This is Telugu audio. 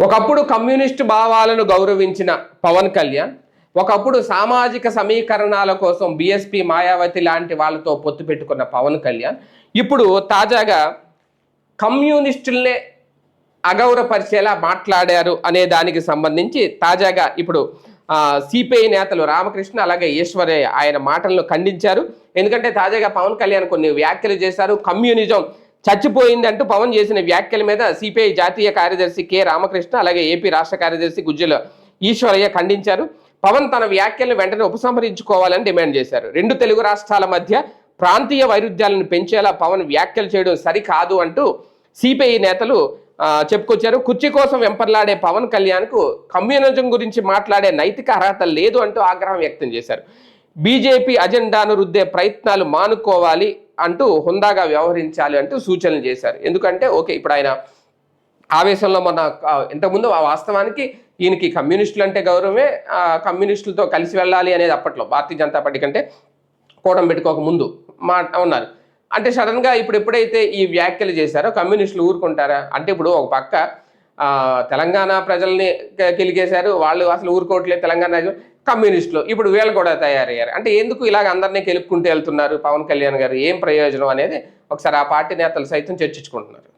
ఒకప్పుడు కమ్యూనిస్టు భావాలను గౌరవించిన పవన్ కళ్యాణ్ ఒకప్పుడు సామాజిక సమీకరణాల కోసం బీఎస్పీ మాయావతి లాంటి వాళ్ళతో పొత్తు పెట్టుకున్న పవన్ కళ్యాణ్ ఇప్పుడు తాజాగా కమ్యూనిస్టుల్నే అగౌరవపరిచేలా మాట్లాడారు అనే దానికి సంబంధించి తాజాగా ఇప్పుడు సిపిఐ నేతలు రామకృష్ణ అలాగే ఈశ్వరయ్య ఆయన మాటలను ఖండించారు. ఎందుకంటే తాజాగా పవన్ కళ్యాణ్ కొన్ని వ్యాఖ్యలు చేశారు. కమ్యూనిజం చచ్చిపోయిందంటూ పవన్ చేసిన వ్యాఖ్యల మీద సిపిఐ జాతీయ కార్యదర్శి కె రామకృష్ణ అలాగే ఏపీ రాష్ట్ర కార్యదర్శి గుజ్జల ఈశ్వరయ్య ఖండించారు. పవన్ తన వ్యాఖ్యలను వెంటనే ఉపసంహరించుకోవాలని డిమాండ్ చేశారు. రెండు తెలుగు రాష్ట్రాల మధ్య ప్రాంతీయ వైరుధ్యాలను పెంచేలా పవన్ వ్యాఖ్యలు చేయడం సరికాదు అంటూ సిపిఐ నేతలు చెప్పుకొచ్చారు. కుర్చీ కోసం వెంపర్లాడే పవన్ కళ్యాణ్కు కమ్యూనిజం గురించి మాట్లాడే నైతిక అర్హత లేదు అంటూ ఆగ్రహం వ్యక్తం చేశారు. బీజేపీ అజెండాను రుద్దే ప్రయత్నాలు మానుకోవాలి అంటూ హుందాగా వ్యవహరించాలి అంటూ సూచనలు చేశారు. ఎందుకంటే ఓకే, ఇప్పుడు ఆయన ఆవేశంలో మన ఇంతకుముందు వాస్తవానికి ఈయనకి కమ్యూనిస్టులు అంటే గౌరవమే, కమ్యూనిస్టులతో కలిసి వెళ్ళాలి అనేది అప్పట్లో భారతీయ జనతా పార్టీ కంటే కూటమి పెట్టుకోక ముందు ఉన్నారు. అంటే సడన్గా ఇప్పుడు ఎప్పుడైతే ఈ వ్యాఖ్యలు చేశారో కమ్యూనిస్టులు ఊరుకుంటారా? అంటే ఇప్పుడు ఒక పక్క తెలంగాణ ప్రజల్ని కిలికేశారు, వాళ్ళు అసలు ఊరుకోవట్లేదు తెలంగాణ కమ్యూనిస్టులు, ఇప్పుడు వీళ్ళు కూడా తయారయ్యారు. అంటే ఎందుకు ఇలాగ అందరినీ కెలుపుకుంటూ వెళ్తున్నారు పవన్ కళ్యాణ్ గారు, ఏం ప్రయోజనం అనేది ఒకసారి ఆ పార్టీ నేతలు సైతం చర్చించుకుంటున్నారు.